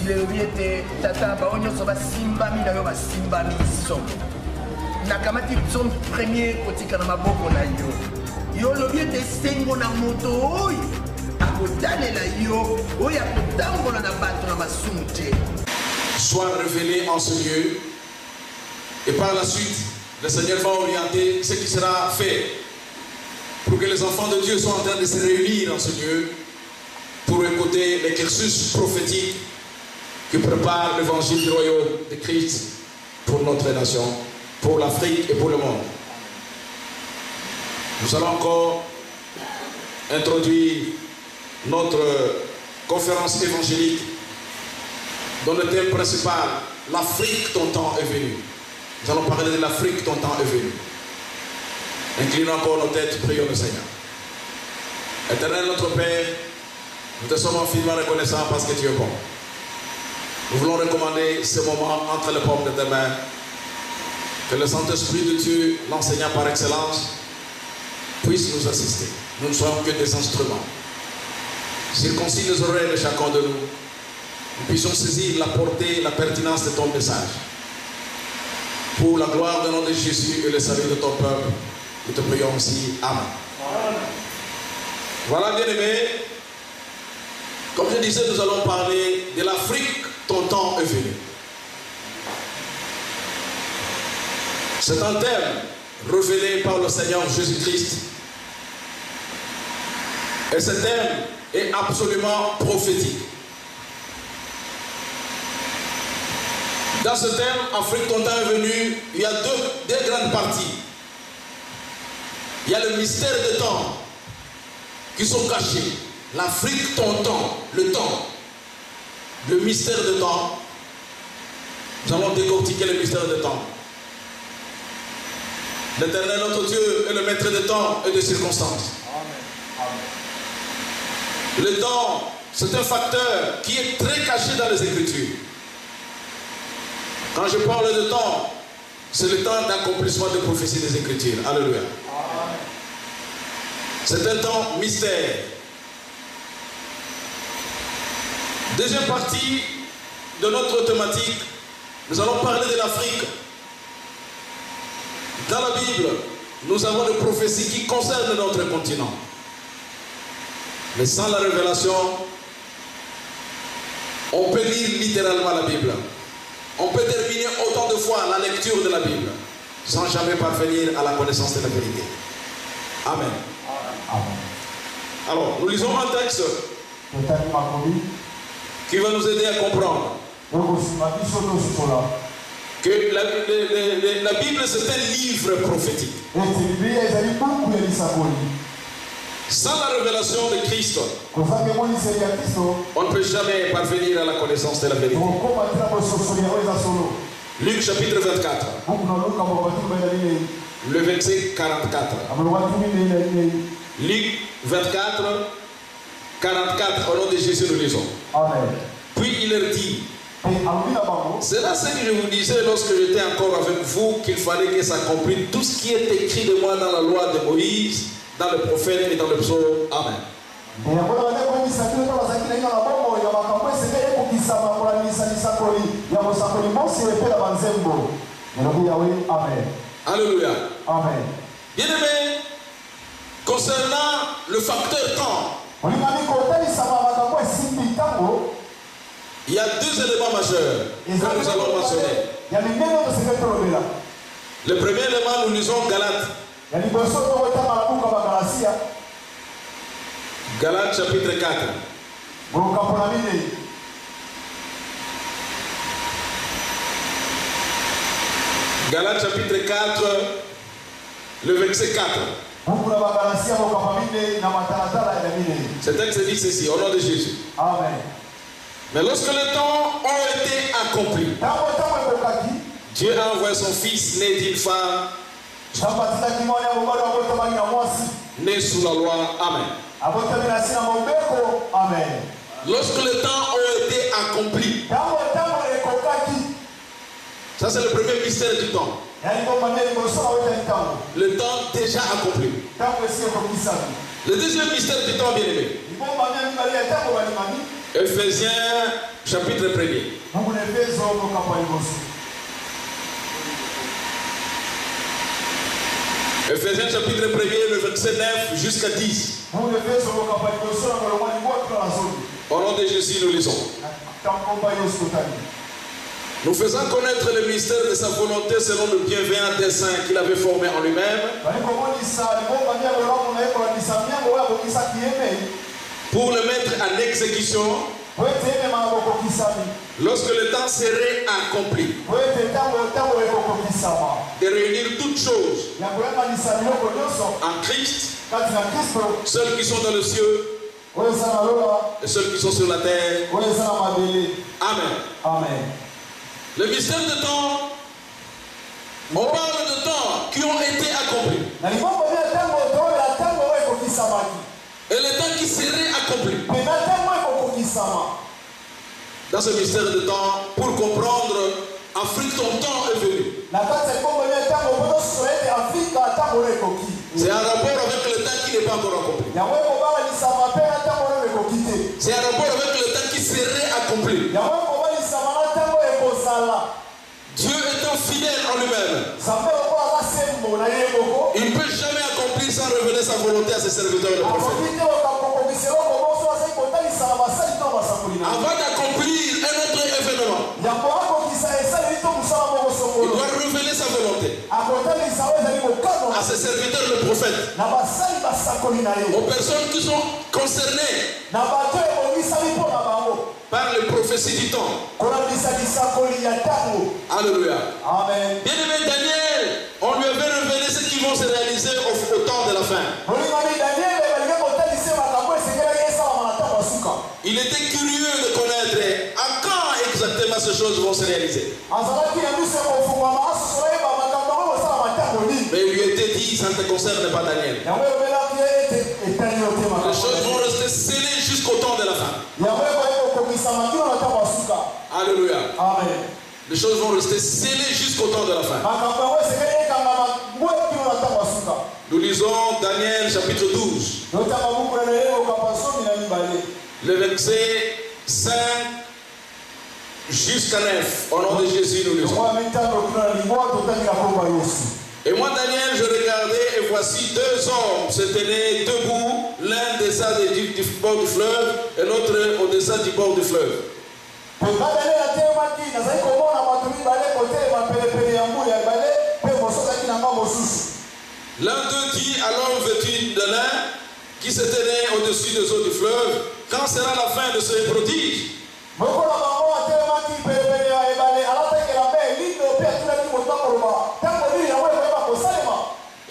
Bible était tata baonyo soba simba mi na yo ba simba miso. Nakamati son premier kotika na maboko na yo. Yo lobi était sengo na moto oy. Akotalela yo oy akotambola na bato na masumte. Soit révélé en ce lieu et par la suite le Seigneur va orienter ce qui sera fait pour que les enfants de Dieu soient en train de se réunir dans ce lieu pour écouter les cursus prophétiques qui préparent l'évangile du royaume de Christ pour notre nation, pour l'Afrique et pour le monde. Nous allons encore introduire notre conférence évangélique dont le thème principal, l'Afrique, ton temps est venu. Nous allons parler de l'Afrique, ton temps est venu. Inclinons encore nos têtes, prions le Seigneur. Éternel notre Père, nous te sommes infiniment reconnaissants parce que tu es bon. Nous voulons recommander ce moment entre les paumes de tes mains. Que le Saint-Esprit de Dieu, l'enseignant par excellence, puisse nous assister. Nous ne sommes que des instruments. Circoncis les oreilles de chacun de nous. Nous puissions saisir la portée, la pertinence de ton message. Pour la gloire du nom de Jésus et le salut de ton peuple, nous te prions aussi. Amen. Voilà, bien-aimés. Comme je disais, nous allons parler de l'Afrique, ton temps est venu. C'est un thème révélé par le Seigneur Jésus-Christ. Et ce thème est absolument prophétique. Dans ce thème, Afrique, ton temps est venu, il y a deux grandes parties. Il y a le mystère des temps qui sont cachés. L'Afrique, ton temps, le temps. Le mystère des temps. Nous allons décortiquer le mystère des temps. L'Éternel, notre Dieu, est le maître des temps et des circonstances. Le temps, c'est un facteur qui est très caché dans les Écritures. Quand je parle de temps, c'est le temps d'accomplissement des prophéties des Écritures. Alléluia. C'est un temps mystère. Deuxième partie de notre thématique, nous allons parler de l'Afrique. Dans la Bible, nous avons des prophéties qui concernent notre continent. Mais sans la révélation, on peut lire littéralement la Bible. On peut terminer autant de fois la lecture de la Bible sans jamais parvenir à la connaissance de la vérité. Amen. Alors, nous lisons un texte qui va nous aider à comprendre que la Bible, c'est un livre prophétique. Sans la révélation de Christ, on ne peut jamais parvenir à la connaissance de la vérité. Luc chapitre 24, le verset 44. Luc 24, 44, au nom de Jésus, nous lisons. Puis il leur dit, c'est là ce que je vous disais lorsque j'étais encore avec vous, qu'il fallait que s'accomplisse tout ce qui est écrit de moi dans la loi de Moïse, dans le prophète et dans le psaume. Amen. Alléluia. Amen. Bien-aimé, concernant le facteur temps, il y a deux éléments majeurs que nous allons mentionner. Le premier élément, nous lisons Galates. Galates chapitre 4. Galates chapitre 4, le verset 4. Ce texte dit ceci, au nom de Jésus. Amen. Mais lorsque les temps ont été accomplis, Dieu a envoyé son fils né d'une femme, né sous la loi. Amen. Lorsque les temps ont été accomplis, ça c'est le premier mystère du temps. Le temps déjà accompli. Le deuxième mystère du temps, bien aimé. Ephésiens chapitre 1er. Ephésiens chapitre 1er, le verset 9 jusqu'à 10. Au nom de Jésus, nous lisons. Nous faisons connaître le mystère de sa volonté selon le bienveillant dessein qu'il avait formé en lui-même pour le mettre en exécution lorsque le temps serait accompli, de réunir toutes choses en Christ, ceux qui sont dans le cieux et ceux qui sont sur la terre. Amen. Amen. Le mystère de temps, on parle de temps qui ont été accomplis. Et le temps qui serait accompli. Dans ce mystère de temps, pour comprendre, Afrique, ton temps est venu. C'est un rapport avec le temps qui n'est pas encore accompli. C'est un rapport avec le temps qui serait accompli. Dieu étant fidèle en lui-même, il ne peut jamais accomplir sans révéler sa volonté à ses serviteurs le prophète. Avant d'accomplir un autre événement, il doit révéler sa volonté à ses serviteurs le prophète, aux personnes qui sont concernées par les prophéties du temps. Alléluia. Amen. Bien-aimé Daniel, on lui avait révélé ce qui vont se réaliser au temps de la fin. Il était curieux de connaître à quand exactement ces choses vont se réaliser. Mais il lui était dit, ça ne te concerne pas Daniel. Les choses vont rester scellées jusqu'au temps de la fin. Alléluia. Amen. Les choses vont rester scellées jusqu'au temps de la fin. Nous lisons Daniel chapitre 12. Le verset 5 jusqu'à 9. Au nom de Jésus, nous lisons. Et moi, Daniel, je regardais et voici deux hommes se tenaient debout, l'un descend du bord du fleuve et l'autre au descend du bord du fleuve. L'un d'eux dit à l'homme vêtu de lin qui se tenait au-dessus des eaux du fleuve, quand sera la fin de ce prodige?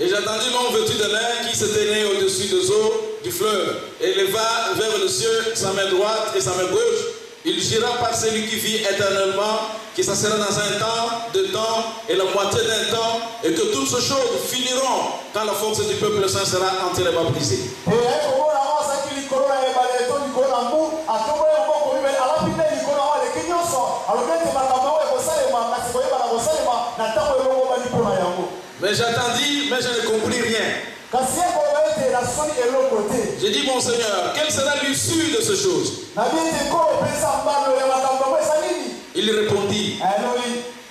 Et j'entendis l'homme vêtu de lin qui se tenait au-dessus des eaux du fleuve et leva vers le ciel sa main droite et sa main gauche. Il jura par celui qui vit éternellement que ça sera dans un temps, deux temps et la moitié d'un temps, et que toutes ces choses finiront quand la force du peuple saint sera entièrement brisée. Mais j'attendis, mais je ne compris rien. J'ai dit, mon Seigneur, quelle sera l'issue de ces choses? Il répondit,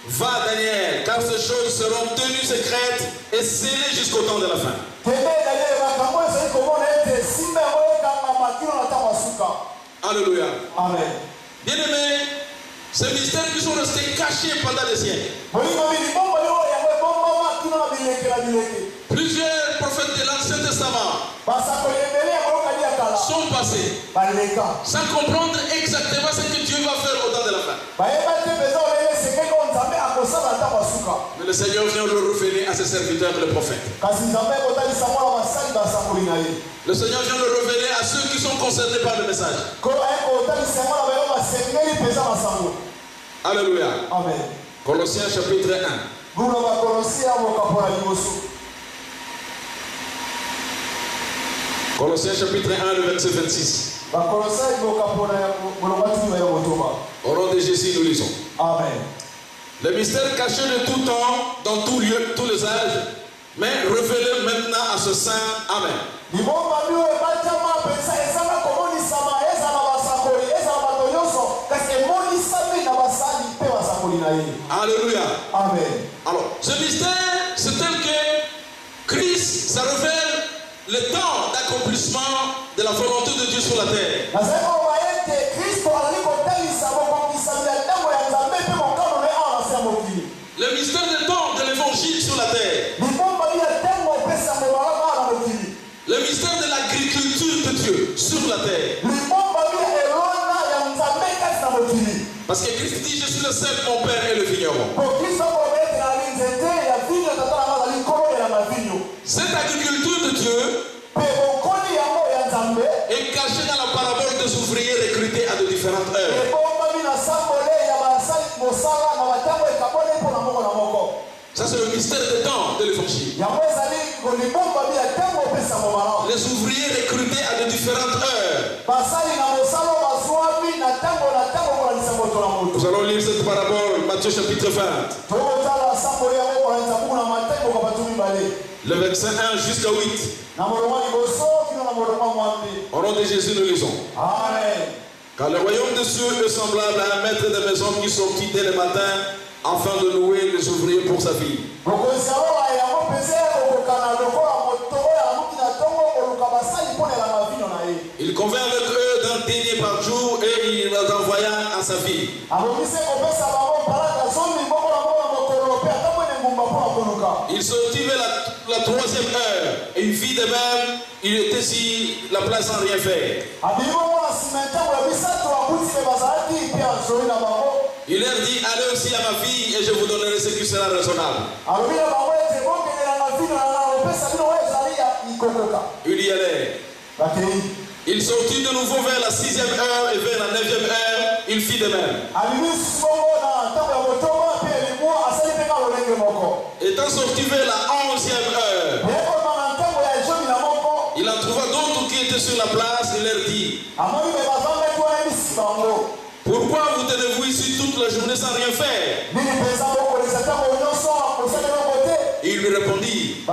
va Daniel, car ces choses seront tenues secrètes et scellées jusqu'au temps de la fin. Alléluia. Amen. Bien-aimés, ces mystères qui sont restés cachés pendant des siècles. Plusieurs prophètes de l'Ancien Testament sont passés sans comprendre exactement ce que Dieu va faire au temps de la fin. Mais le Seigneur vient le révéler à ses serviteurs, le prophète. Le Seigneur vient le révéler à ceux qui sont concernés par le message. Alléluia. Amen. Colossiens chapitre 1. Colossiens chapitre 1, le verset 26. Au nom de Jésus, nous lisons. Amen. Le mystère caché de tout temps, dans tout lieu, tous les âges, mais révélé maintenant à ce saint. Amen. Alléluia. Amen. Alors, ce mystère, c'est tel que Christ, ça révèle le temps d'accomplissement de la volonté de Dieu sur la terre. Le mystère du temps de l'évangile sur la terre. Le mystère de l'agriculture de Dieu sur la terre. Parce que Christ dit, je suis le seul, mon Père est le vigneron. Cette agriculture de Dieu est cachée dans la parabole des ouvriers recrutés à de différentes heures. Ça, c'est le mystère des temps de l'évangile. Les ouvriers recrutés à de différentes heures. Nous allons lire cette parabole, Matthieu chapitre 20. Le verset 1 jusqu'à 8. Au nom de Jésus, nous lisons. Amen. Car le royaume des cieux est semblable à un maître de maison qui sortit dès le matin afin de louer les ouvriers pour sa vie. Il convint avec eux d'un denier par jour et il les envoya à sa vie. Il sortit vers la troisième heure et il vit de même, il était sur la place sans rien faire. Il leur dit, allez aussi à ma vie et je vous donnerai ce qui sera raisonnable. Il y allait. Il sortit de nouveau vers la 6e heure et vers la 9e heure, il fit de même. Étant sorti vers la 11e heure, il en trouva d'autres qui étaient sur la place et leur dit, pourquoi vous tenez-vous ici toute la journée sans rien faire? Et il lui répondit,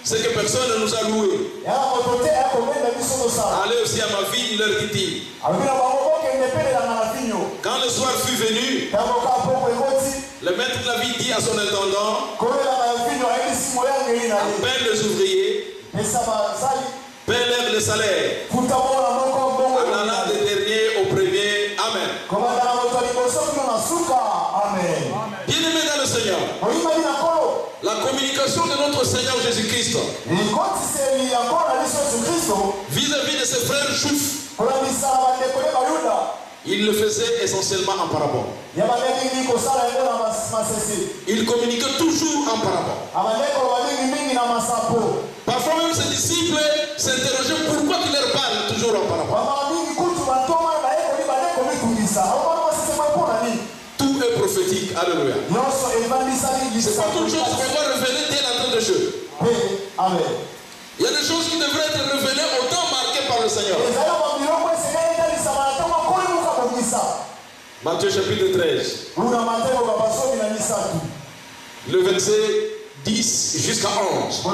c'est que personne ne nous a loués. Allez aussi à ma vie, il leur dit. Quand le soir fut venu, le maître de la vie dit à son intendant, appelle les ouvriers, paie-leur le salaire, en allant des derniers au premier. Amen. Bien-aimés dans le Seigneur, la communication de notre Seigneur Jésus-Christ vis-à-vis de ses frères juifs, il le faisait essentiellement en parabole. Il communiquait toujours en parabole. Parfois même ses disciples s'interrogeaient pourquoi il leur parle toujours en parabole. Tout est prophétique. Alléluia. C'est pas toute chose qu'on doit révéler dès l'entrée de jeu. Il y a des choses qui devraient être révélées au temps marqué par le Seigneur. Matthieu chapitre 13. Le verset 10 jusqu'à 11.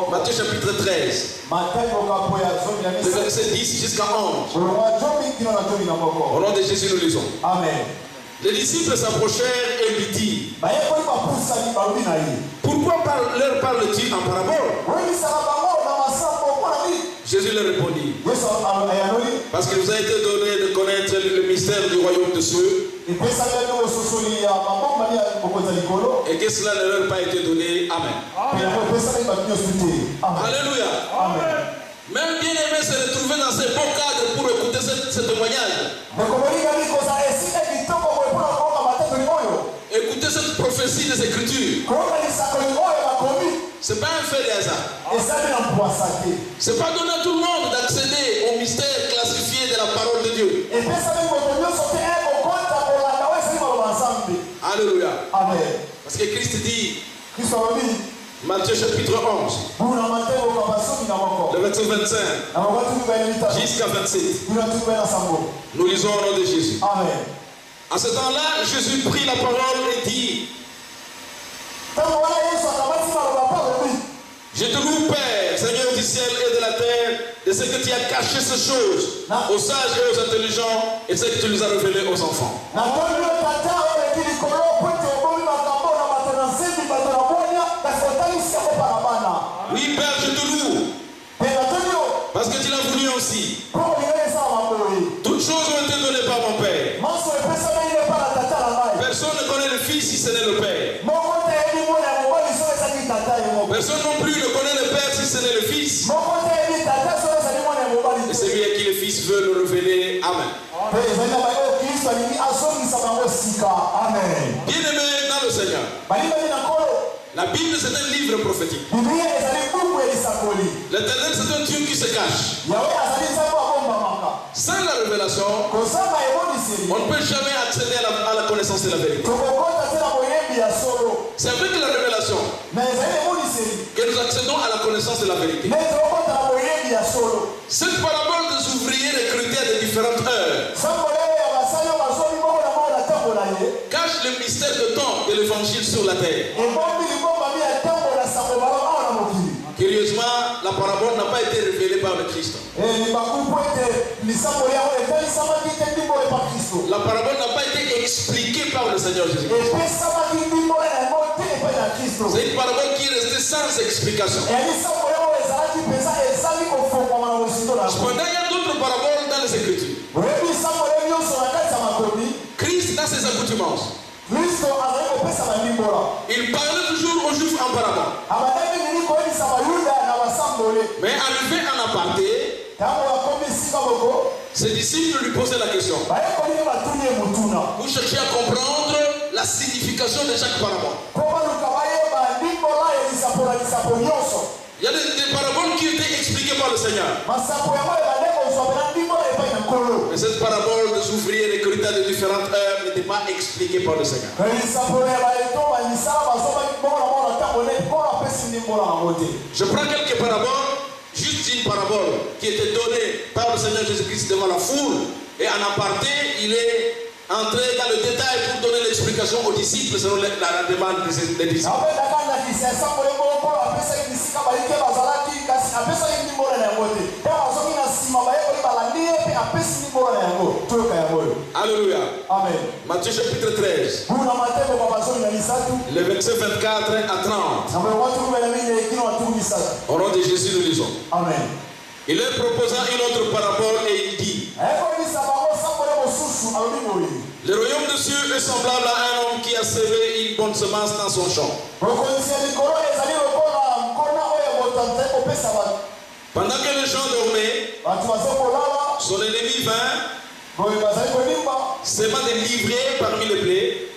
Matthieu chapitre 13. Le verset 10 jusqu'à 11. Au nom de Jésus, nous lisons. Amen. Les disciples s'approchèrent et lui dirent, pourquoi leur parle-t-il en parabole? Jésus leur répondit, parce qu'il vous a été donné de connaître le mystère du royaume de cieux et que cela ne leur a pas été donné. Amen. Alléluia. Amen. Même bien aimé se retrouver dans ces beaux cadres pour écouter ce témoignage. Écouter cette prophétie des Écritures. Ce n'est pas un fait de hasard. Ce n'est pas donné à tout le monde d'accéder au mystère classifié de la parole de Dieu. Alléluia. Amen. Parce que Christ dit, Matthieu chapitre 11, le verset 25 jusqu'à 27. Nous lisons au nom de Jésus. Amen. À ce temps-là, Jésus prit la parole et dit, je te loue, Père, Seigneur du ciel ciel et de la terre, de ce que tu as caché ces choses aux sages et aux intelligents, et ce que tu les as révélées aux enfants. Oui, Père, je te loue. Parce que tu l'as voulu aussi. Toutes choses ont été données par mon Père. Personne ne connaît le Fils si ce n'est le Père. Personne non plus ne connaît le Père si ce n'est le Fils. Et c'est lui à qui le Fils veut le révéler. Amen. Bien-aimé dans le Seigneur, la Bible c'est un livre prophétique. L'Éternel c'est un Dieu qui se cache. Sans la révélation, on ne peut jamais accéder à la connaissance de la vérité. C'est avec la révélation que nous accédons à la connaissance de la vérité. Cette parabole des ouvriers recrutés à de différentes heures cache le mystère de temps de l'évangile sur la terre. Curieusement, la parabole n'a pas été révélée par le Christ. La parabole n'a pas été expliquée par le Seigneur Jésus-Christ. C'est une parabole qui est restée sans explication. Cependant, il y a d'autres paraboles dans les Écritures. Christ, dans ses accoutumances, il parlait toujours aux Juifs en parabole. Mais arrivé en aparté, ses disciples lui posaient la question. Vous cherchez à comprendre la signification de chaque parabole. Il y a des paraboles qui étaient expliquées par le Seigneur. Mais cette parabole des ouvriers recrutés de différentes heures n'était pas expliquée par le Seigneur. Je prends quelques paraboles, juste une parabole qui était donnée par le Seigneur Jésus-Christ devant la foule. Et en aparté, il est entré dans le détail pour donner l'explication aux disciples selon la demande des disciples. Alléluia. Amen. Matthieu chapitre 13. Le verset 24 à 30. Au nom de Jésus, nous lisons. Amen. Il leur proposa une autre parabole et il dit: le royaume des cieux est semblable à un homme qui a semé une bonne semence dans son champ. Pendant que les gens dormaient, son ennemi vint, s'aimant des livrées parmi les blés,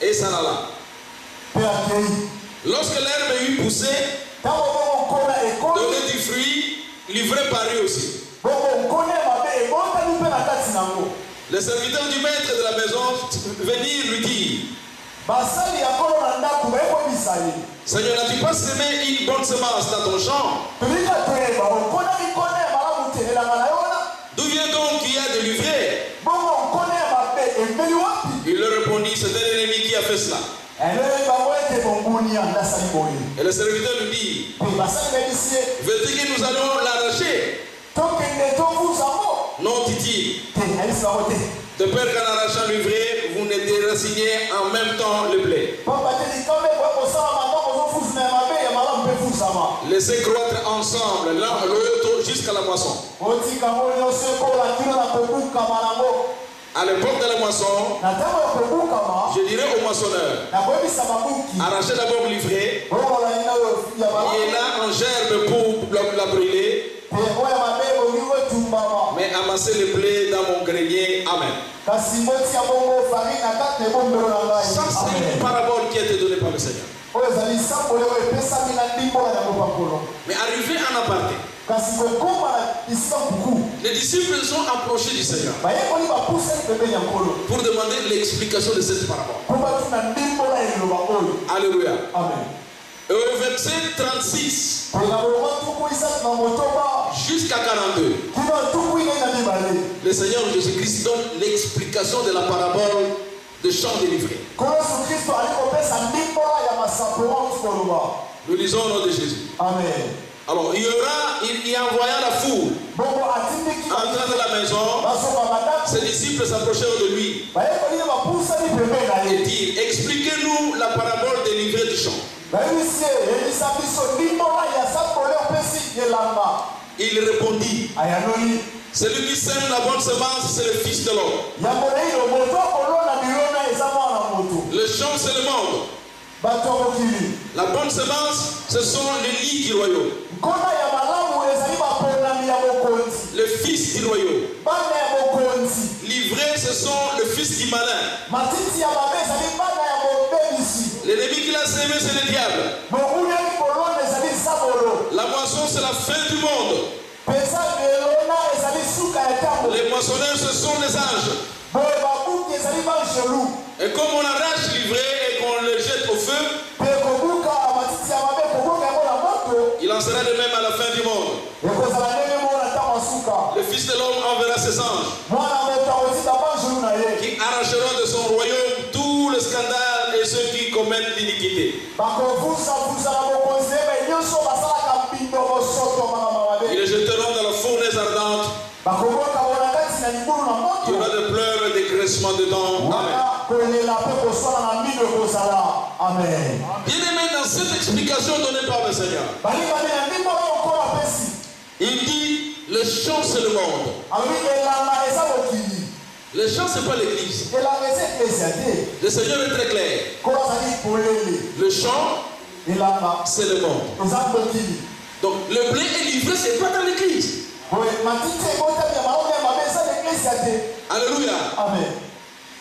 et s'en alla. Lorsque l'herbe eut poussé, donné du fruit, livré parut aussi. Les serviteurs du maître de la maison venirent lui dire: Seigneur, n'as-tu pas semé une bonne semence dans ton champ? D'où vient donc qu'il y a des livrées? Il leur répondit: c'est un ennemi qui a fait cela. Et le serviteur lui dit: veux-tu que nous allons l'arracher? Non, dit-il. De peur qu'en arrachant l'ivraie, vous ne déraciniez en même temps le blé. Laissez croître ensemble l'un à l'autre jusqu'à la moisson. À l'époque de la moisson, je dirais au moissonneur: arrachez d'abord l'ivraie, et là en gerbe pour la brûler, mais amassez le blé dans mon grenier. Amen. Ça, c'est une parabole qui a été donnée par le Seigneur. Mais arrivé en aparté, les disciples sont approchés du Seigneur pour demander l'explication de cette parabole. Alléluia. Amen. Et au verset 36 jusqu'à 42, le Seigneur Jésus-Christ donne l'explication de la parabole de champ délivré. Nous lisons au nom de Jésus. Amen. Alors, il y envoya la foule. Entrant dans la maison, ses disciples s'approchèrent de lui et dirent, expliquez-nous la parabole des livrets du champ. Il répondit, celui qui sème la bonne semence, c'est le Fils de l'homme. Le champ, c'est le monde. La bonne semence, ce sont les lits du royaume. Le fils du royaume. Livré, ce sont le fils du malin. L'ennemi qui l'a sémé, c'est le diable. La moisson, c'est la fin du monde. Les moissonneurs, ce sont les anges. Et comme on arrache l'ivraie et qu'on le jette au feu, il en sera de même à la fin du monde. Le Fils de l'homme enverra ses anges qui arracheront de son royaume tout le scandale et ceux qui commettent l'iniquité. Ils les jeteront dans la fournaise ardente. Il y aura des pleurs et des graissements dedans. Amen. Bien aimé, dans cette explication donnée par le Seigneur, il dit le champ c'est le monde. Le champ c'est pas l'église. Le Seigneur est très clair. Le champ c'est le monde. Donc le blé est livré, c'est pas dans l'église. Alléluia. Amen.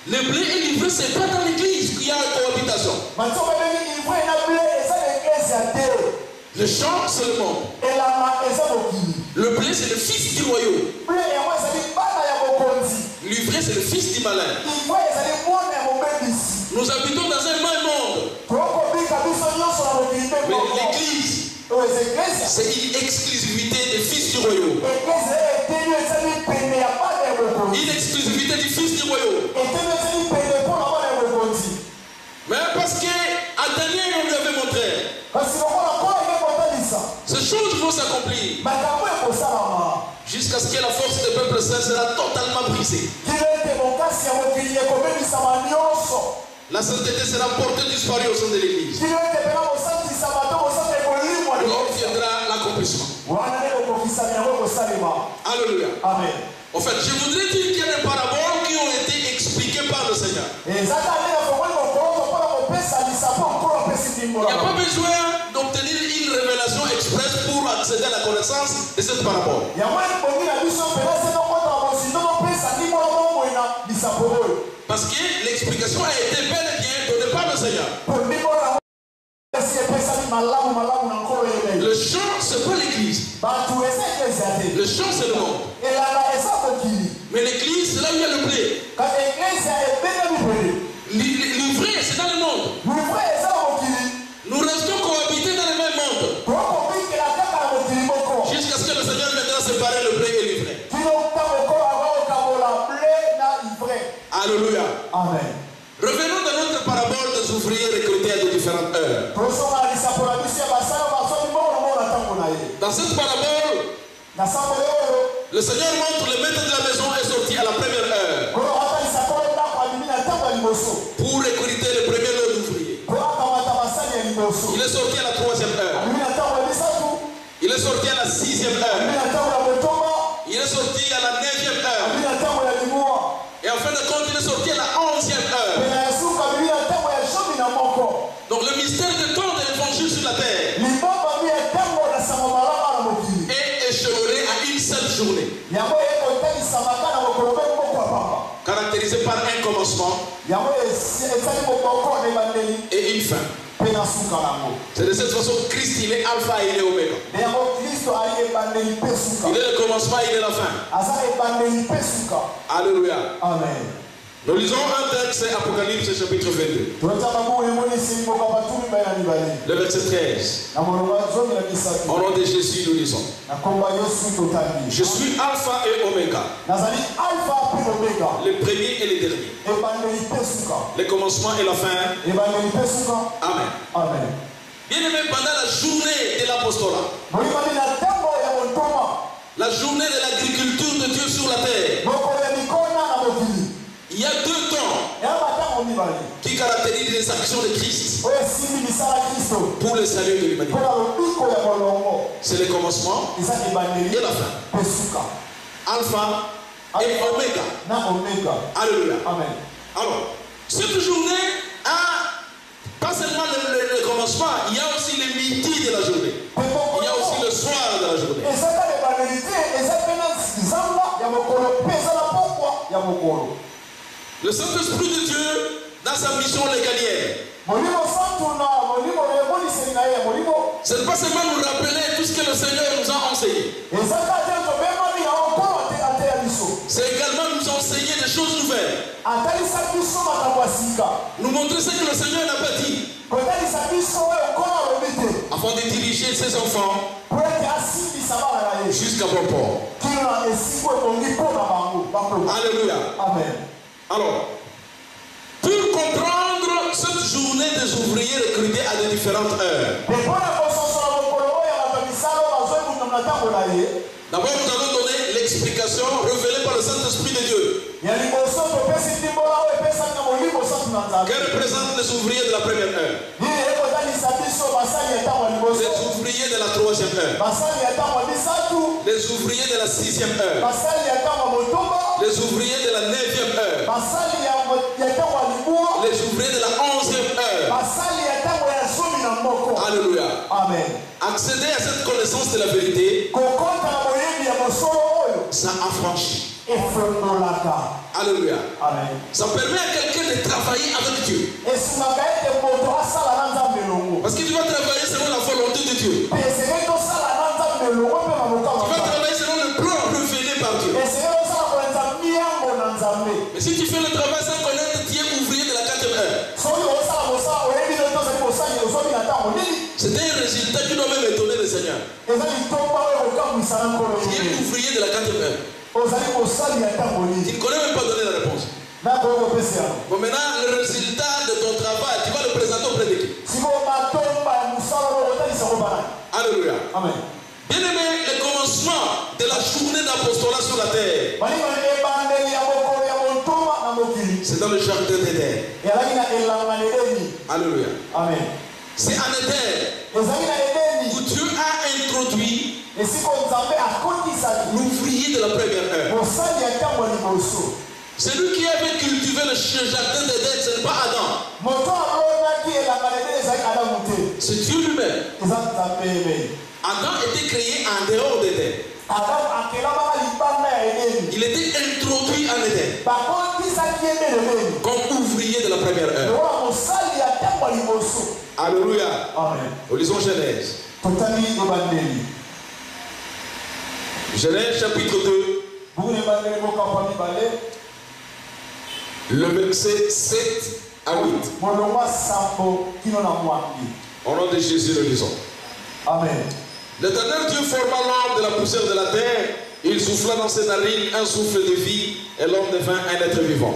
Le blé est livré, c'est pas dans l'église qu'il y a une cohabitation. Le champ, c'est le monde. Le blé, c'est le fils du royaume. Livré, c'est le fils du malin. Nous habitons dans un même monde. Mais l'église, c'est une exclusivité des fils du royaume. Une exclusivité du fils du royaume. Mais parce qu'à Daniel, on lui avait montré. Ces choses vont s'accomplir. Jusqu'à ce que la force des peuples saints sera totalement brisée. La sainteté sera portée disparue au sein de l'église. Alors viendra l'accomplissement. Alléluia. Amen. En fait, je voudrais dire qu'il y a des paraboles qui ont été expliquées par le Seigneur. Il n'y a pas besoin d'obtenir une révélation express pour accéder à la connaissance de cette parabole. Parce que l'explication a été bel et bien donnée par le Seigneur. Le champ, c'est pas l'église. Le champ, c'est le monde. Mais l'église, c'est là où il y a le blé. L'ivraie, c'est dans le monde. Nous restons cohabités dans le même monde. Jusqu'à ce que le Seigneur viendra séparer le blé et l'ivraie. Alléluia. Amen. Revenons dans notre parabole des ouvriers recrutés à de différentes heures. Dans cette parabole, le Seigneur montre le maître de la maison est sorti à la première heure pour recruter le premier lot d'ouvriers. Il est sorti à la troisième heure. Il est sorti à la sixième heure. Il est sorti à la neuvième heure. Et en fin de compte, il est sorti à la 11e heure. Donc le mystère de temps de l'évangile sur la terre est échelonné à une seule journée. Caractérisé par un commencement et une fin. C'est de cette façon que Christ, il est alpha et il est oméga. Il est le commencement, il est la fin. Alléluia. Amen. Nous lisons un texte, c'est Apocalypse chapitre 22. Le verset 13. Au nom de Jésus, nous lisons. Je suis alpha et oméga. Le premier et le dernier. Le commencement et la fin. Amen. Amen. Bien aimé, pendant la journée de l'apostolat, la journée de l'agriculture de Dieu sur la terre, il y a 2 temps qui caractérisent les actions de Christ pour le salut de l'humanité. C'est le commencement et la fin. Alpha et Oméga. Alléluia. Amen. Alors, cette journée a pas seulement le commencement, il y a aussi le midi de la journée. Il y a aussi le soir de la journée. Le Saint-Esprit de Dieu, dans sa mission légalienne, c'est pas seulement nous rappeler tout ce que le Seigneur nous a enseigné. C'est également nous enseigner des choses nouvelles. Nous montrer ce que le Seigneur n'a pas dit. Afin de diriger ses enfants jusqu'à bon port. Alléluia. Amen. Alors, pour comprendre cette journée des ouvriers recrutés à de différentes heures, d'abord nous allons donner l'explication révélée par le Saint-Esprit de Dieu. Que représentent les ouvriers de la première heure? Les ouvriers de la 3e heure. Les ouvriers de la 6e heure. Les ouvriers de la 9e heure. Les ouvriers de la 11e heure. Alléluia. Amen. Accéder à cette connaissance de la vérité, ça affranchit. Alléluia. Amen. Ça permet à quelqu'un de travailler avec Dieu. Parce que tu vas travailler selon la volonté de Dieu. Tu vas travailler selon le plan révélé par Dieu. Mais si tu fais le travail sans connaître, tu es ouvrier de la 4e heure. C'est un résultat qui doit même étonner le Seigneur. Tu es ouvrier de la 4e heure. Tu ne connais même pas donner la réponse. Bon, maintenant, le résultat de ton travail, tu vas le présenter auprès de qui? Alléluia. Amen. Bien aimé, le commencement de la journée d'apostolat sur la terre, c'est dans le jardin d'Éden. Alléluia. Amen. C'est en Éden où Dieu a introduit l'ouvrier de la première heure. Celui qui avait cultivé le jardin d'Éden, ce n'est pas Adam. C'est Dieu lui-même. Adam était créé en dehors d'Éden. Il était introduit en Éden comme ouvrier de la première heure. Alléluia. Nous lisons Genèse. Genèse chapitre 2. Le verset 7 à 8. Au nom de Jésus, le lisons. Amen. L'Éternel Dieu forma l'homme de la poussière de la terre. Il souffla dans ses narines un souffle de vie et l'homme devint un être vivant.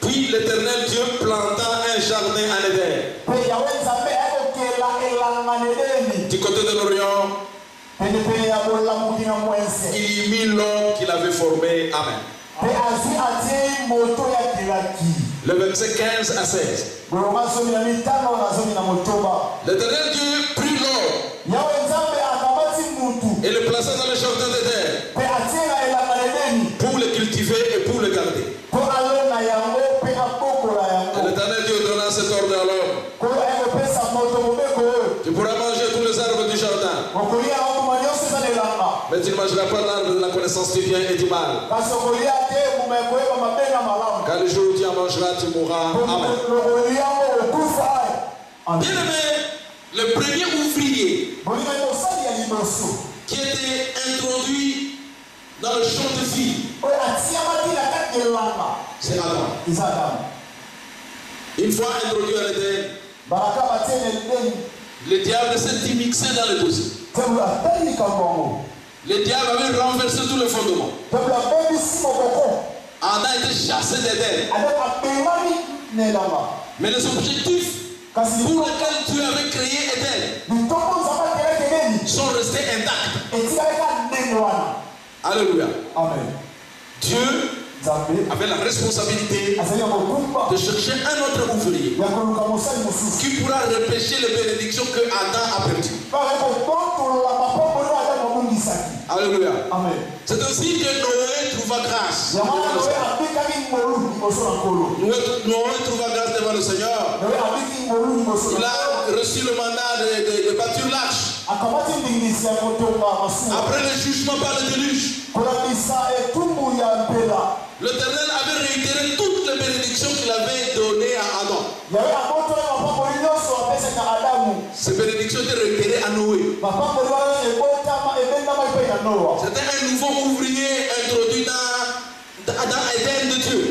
Puis l'Éternel Dieu planta un jardin en Éden, du côté de l'Orient. Il y mit l'homme qu'il avait formé. Amen. Le verset 15 à 16. L'Éternel Dieu prit l'homme et le plaça dans le jardin d'Éden pour le cultiver et pour le garder. Et l'Éternel Dieu donna cet ordre à l'homme: tu pourras manger tous les arbres du jardin, mais tu ne mangeras pas l'arbre de la connaissance du bien et du mal. Car le jour où tu en mangeras, tu mourras. Amen. Bien aimé, le premier ouvrier qui était introduit dans le champ de vie, c'est Adam. Une fois introduit à l'Éden, le diable s'est immixé dans le dossier. Le diable avait renversé tout le fondement. Adam était chassé d'Éden. Mais les objectifs pour lesquels Dieu avait créé Éden sont restés intacts. Alléluia. Amen. Dieu avait la responsabilité de chercher un autre ouvrier qui pourra repêcher les bénédictions que Adam a perdues. Alléluia. Amen. C'est ainsi que Noé trouva grâce. Noé trouva grâce devant le Seigneur. Il a reçu le mandat de bâtir l'arche. Après le jugement par le déluge, l'Éternel avait réitéré toutes les bénédictions qu'il avait données à Adam. Ces bénédictions étaient réitérées à Noé. C'était un nouveau ouvrier introduit dans Éden de Dieu.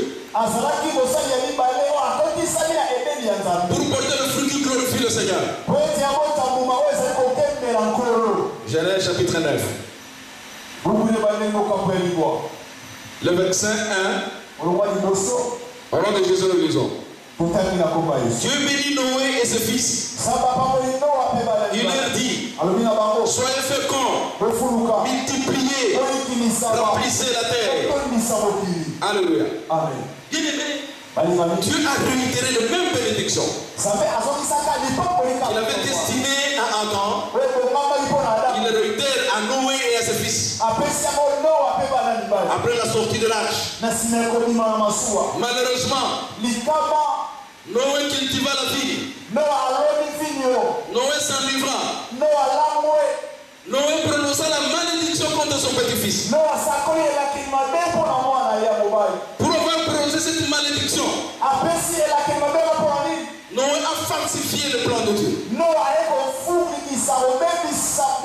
Pour porter le fruit qui glorifie le Seigneur. Genèse chapitre 9. Le verset 1. Au nom de Jésus, nous lisons. Dieu bénit Noé et ses fils. Il leur dit: soyez féconds, multipliez, remplissez la terre. Alléluia. Bien-aimé, Dieu a réitéré les mêmes bénédictions qu'il avait destinées à Adam. Il les réitère à Noé et à ses fils. Après la sortie de l'arche. Malheureusement, Noé cultiva la vigne. Noé s'enivra. Noé prononça la malédiction contre son petit-fils. Pour avoir prononcé cette malédiction, Noé a falsifié le plan de Dieu.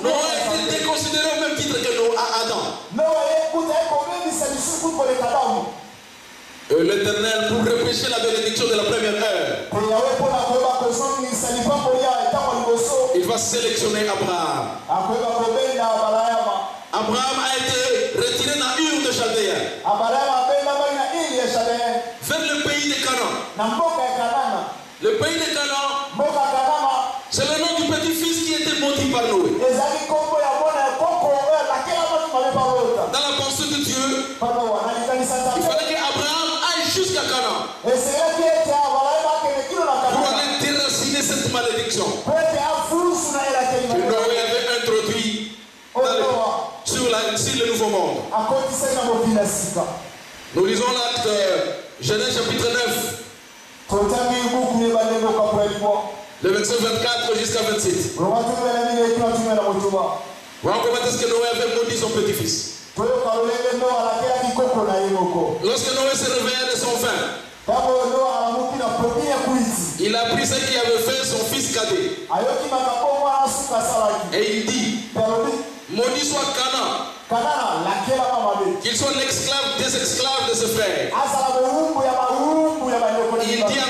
Noé était déconsidéré au même titre que Adam. L'Éternel, pour repêcher la bénédiction de la première heure, il va sélectionner Abraham. Abraham a été retiré dans Ur de Chaldéen, vers le pays de Canaan. Le pays de Canaan, c'est le nom du petit-fils qui était maudit par Noé. Dans la pensée de Dieu, il fallait qu'Abraham aille jusqu'à Canaan pour aller déraciner cette malédiction que Noé avait introduit sur le nouveau monde. Nous lisons l'acte Genèse chapitre 9. Le verset 24 jusqu'à 27. Voilà comment est-ce que Noé avait maudit son petit-fils. Lorsque Noé se réveilla de son faim, il a pris ce qu'il avait fait son fils cadet. Et il dit: maudit soit Canaan, qu'il soit l'esclave des esclaves de ses frères. Il dit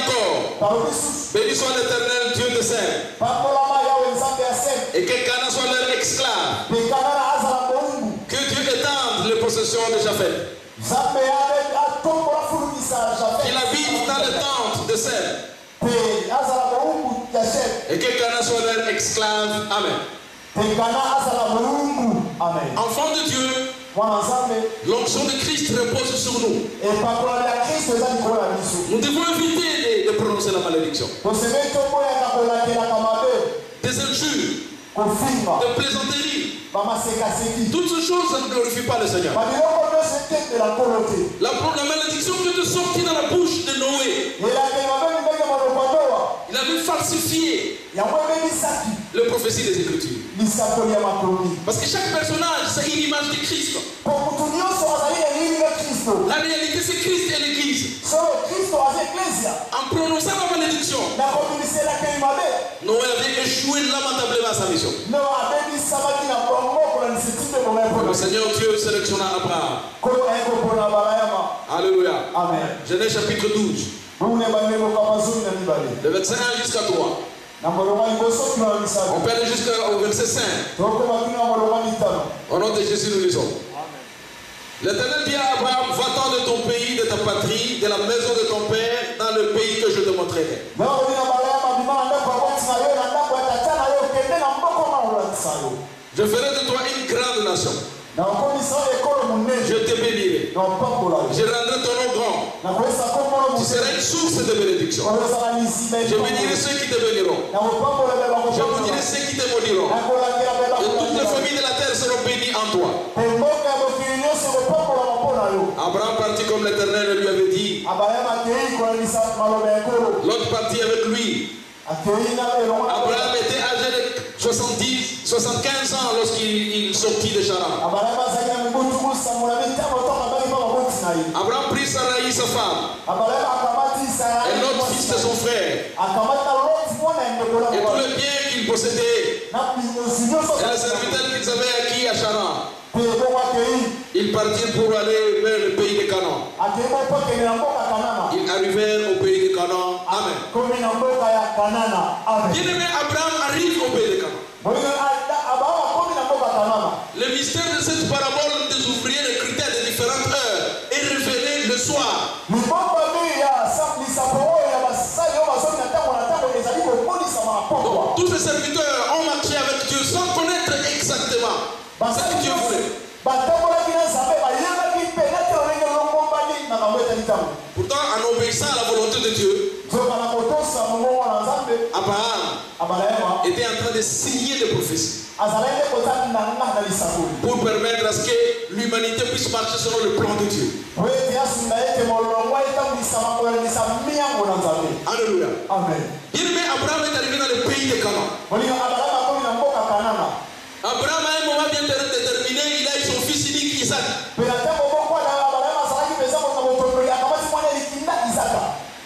encore: béni soit l'Éternel Dieu de Sèvres, et que Canaan soit leur esclave. Que Dieu étende les possessions de Japheth, qu'il habite dans les tentes de Sèvres, et que Canaan soit leur esclave. Amen. Enfants de Dieu, l'onction de Christ repose sur nous. Nous devons éviter de prononcer la malédiction, des injures, de plaisanteries. Toutes ces choses ne glorifient pas le Seigneur. La malédiction qui est sortie dans la bouche de Noé, il avait falsifié le prophétie des Écritures. Parce que chaque personnage, c'est une image de Christ. La réalité, c'est Christ et l'Église. En prononçant la malédiction, Noé avait échoué lamentablement à sa mission. Le Seigneur Dieu sélectionna Abraham. Alléluia. Amen. Genèse chapitre 12. Le verset 1 jusqu'à 3. On peut aller jusqu'au verset 5. Au nom de Jésus, nous lisons. L'Éternel dit à Abraham, va-t'en de ton pays, de ta patrie, de la maison de ton père, dans le pays que je te montrerai. Je ferai de toi une grande nation. Je te bénirai. Je rendrai ton nom grand. Tu seras une source de bénédiction. Je bénirai ceux qui te béniront. Je maudиrai ceux qui te maudiront. Et toutes les familles de la terre seront bénies en toi. Abraham partit comme l'Éternel lui avait dit. L'autre partit avec lui. Abraham était âgé de 75 ans lorsqu'il sortit de Charan. Abraham prit Sarai, sa femme, et l'autre fils de son frère, et tous les biens qu'il possédait, et les serviteurs qu'ils avaient acquis à Charan. Ils partirent pour aller vers le pays de Canaan. Ils arrivèrent au pays de Canaan. Amen. Bien-aimé, Abraham arrive au pays de Canaan. Le mystère de cette parabole des ouvriers recrutés de différentes heures est révélé le soir. Donc, tous ces serviteurs ont marché avec Dieu sans connaître exactement ce que Dieu voulait. Pourtant, en obéissant à la volonté de Dieu, Abraham était en train de signer des prophéties pour permettre à ce que l'humanité puisse marcher selon le plan de Dieu. Alléluia. Bien-aimé, Abraham est arrivé dans le pays de Canaan. Abraham, à un moment bien déterminé, il a eu son fils unique Isaac.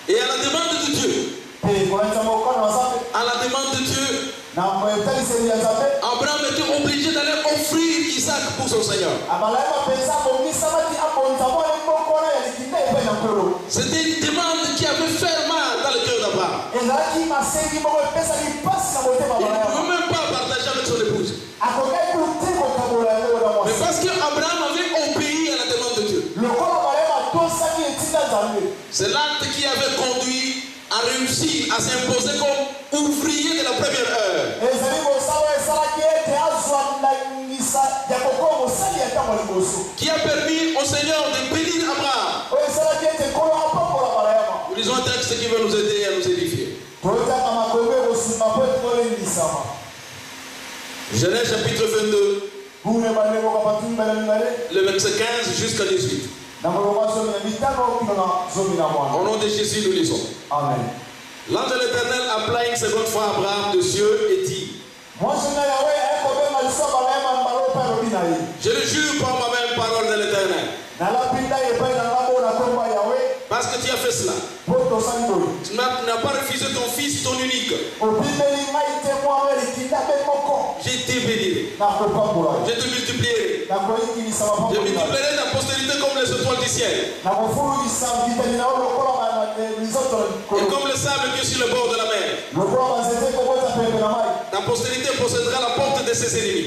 Et à la demande de Dieu, Abraham était obligé d'aller offrir Isaac pour son Seigneur. C'était une demande qui avait fait mal dans le cœur d'Abraham. Il ne pouvait même pas partager avec son épouse. Mais parce qu'Abraham avait obéi à la demande de Dieu. C'est l'acte qui avait conduit à réussir à s'imposer comme ouvrier de la première heure. Qui a permis au Seigneur de bénir Abraham. Nous lisons un texte qui va nous aider à nous édifier. Genèse chapitre 22, le verset 15 jusqu'à 18. Au nom de Jésus, nous lisons. Amen. L'ange de l'Éternel appela une seconde fois Abraham de cieux et dit, je le jure par ma même parole de l'Éternel, parce que tu as fait cela. Tu n'as pas refusé ton fils, ton unique. Je te bénirai. Je te multiplierai. Je multiplierai ta postérité comme les étoiles du ciel. Et comme le sable qui est sur le bord de la mer. Ta postérité possédera la porte de ses ennemis.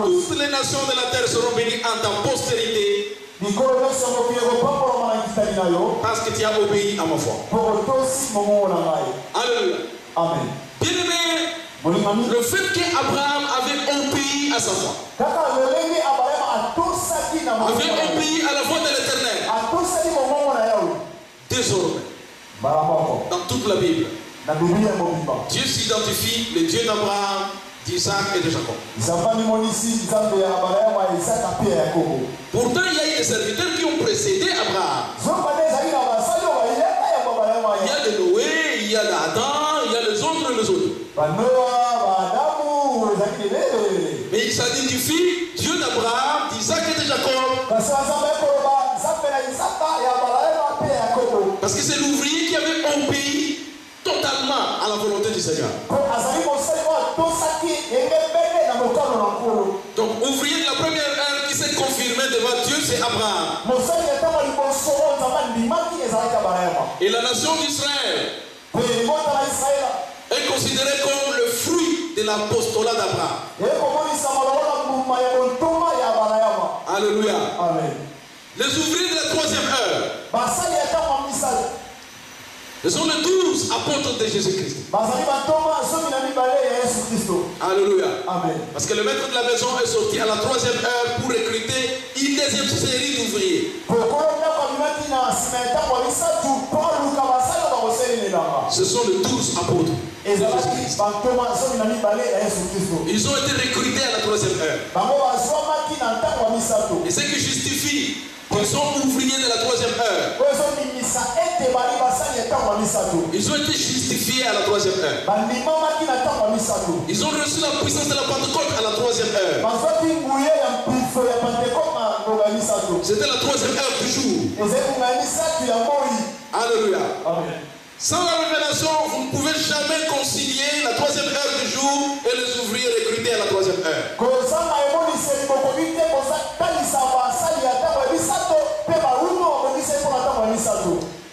Toutes les nations de la terre seront bénies en ta postérité. Parce que tu as obéi à ma foi. Alléluia. Amen. Bien-aimé, le fait qu'Abraham avait obéi à sa foi, avait obéi à la voix de l'Éternel, désormais, dans toute la Bible, Dieu s'identifie, le Dieu d'Abraham, d'Isaac et de Jacob. Pourtant, il y a eu des serviteurs qui ont précédé Abraham. Il y a de Noé, il y a d'Adam, il y a les autres. Mais il s'identifie, Dieu d'Abraham, d'Isaac et de Jacob. Parce que c'est l'ouvrier qui avait obéi totalement à la volonté du Seigneur. Donc, ouvrier de la première heure qui s'est confirmé devant Dieu, c'est Abraham. Et la nation d'Israël est considérée comme le fruit de l'apostolat d'Abraham. Alléluia. Amen. Les ouvriers de la troisième heure, Basali atama misala. ce sont les 12 apôtres de Jésus-Christ. Basali batoma somi na mibale ya Yesu Kristo. Alléluia. Amen. Parce que le maître de la maison est sorti à la troisième heure pour recruter une deuxième série d'ouvriers. Ce sont les 12 apôtres. Ils ont été recrutés à la troisième heure. Et ce qui justifie qu'ils sont ouvriers de la troisième heure. Ils ont été justifiés à la troisième heure. Ils ont reçu la puissance de la Pentecôte à la troisième heure. C'était la troisième heure du jour. Alléluia. Sans la révélation, vous ne pouvez jamais concilier la troisième heure du jour et les ouvriers recrutés à la troisième heure.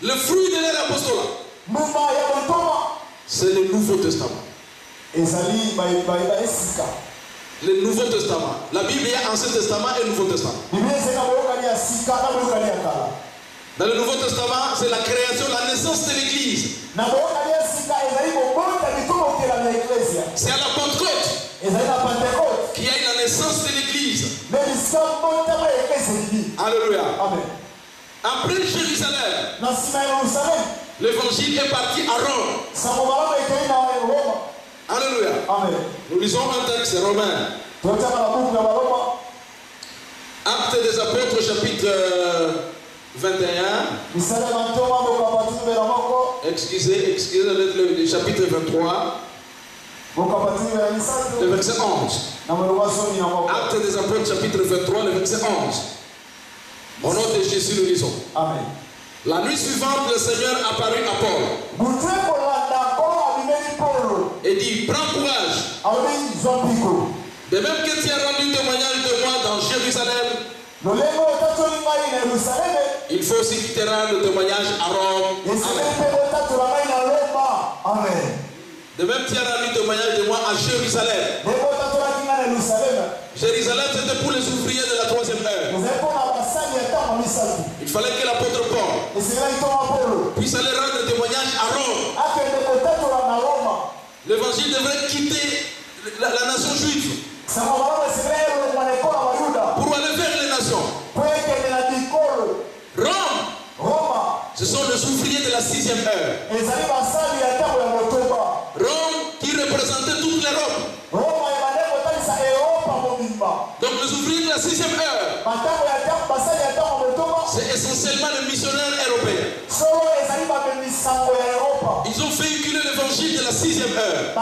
Le fruit de leur apostolat, c'est le Nouveau Testament. Le Nouveau Testament. La Bible est Ancien Testament et Nouveau Testament. Dans le Nouveau Testament, c'est la création, la naissance de l'Église. C'est à la Pentecôte qu'il y a eu la naissance de l'Église. Alléluia. Après Jérusalem, l'évangile est parti à Rome. Alléluia. Nous lisons un texte romain. Actes des Apôtres, chapitre 21. Excusez, le chapitre 23. Le verset 11. Actes des Apôtres, chapitre 23, le verset 11. Au nom de Jésus, nous lisons. Amen. La nuit suivante, le Seigneur apparut à Paul et dit, prends courage. De même que tu as rendu témoignage de moi dans Jérusalem, il faut aussi que tu rendes témoignage à Rome. Amen. De même que tu as rendu témoignage de moi à Jérusalem. Jérusalem, c'était pour les ouvriers de la troisième heure. Il fallait que l'apôtre Paul puisse aller rendre témoignage à Rome. L'évangile devrait quitter la nation juive pour aller vers les nations. Rome, ce sont les ouvriers de la sixième heure. Rome qui représentait toute l'Europe. Donc les ouvriers de la sixième heure, c'est essentiellement les missionnaires européens. Ils ont véhiculé l'évangile de la sixième heure.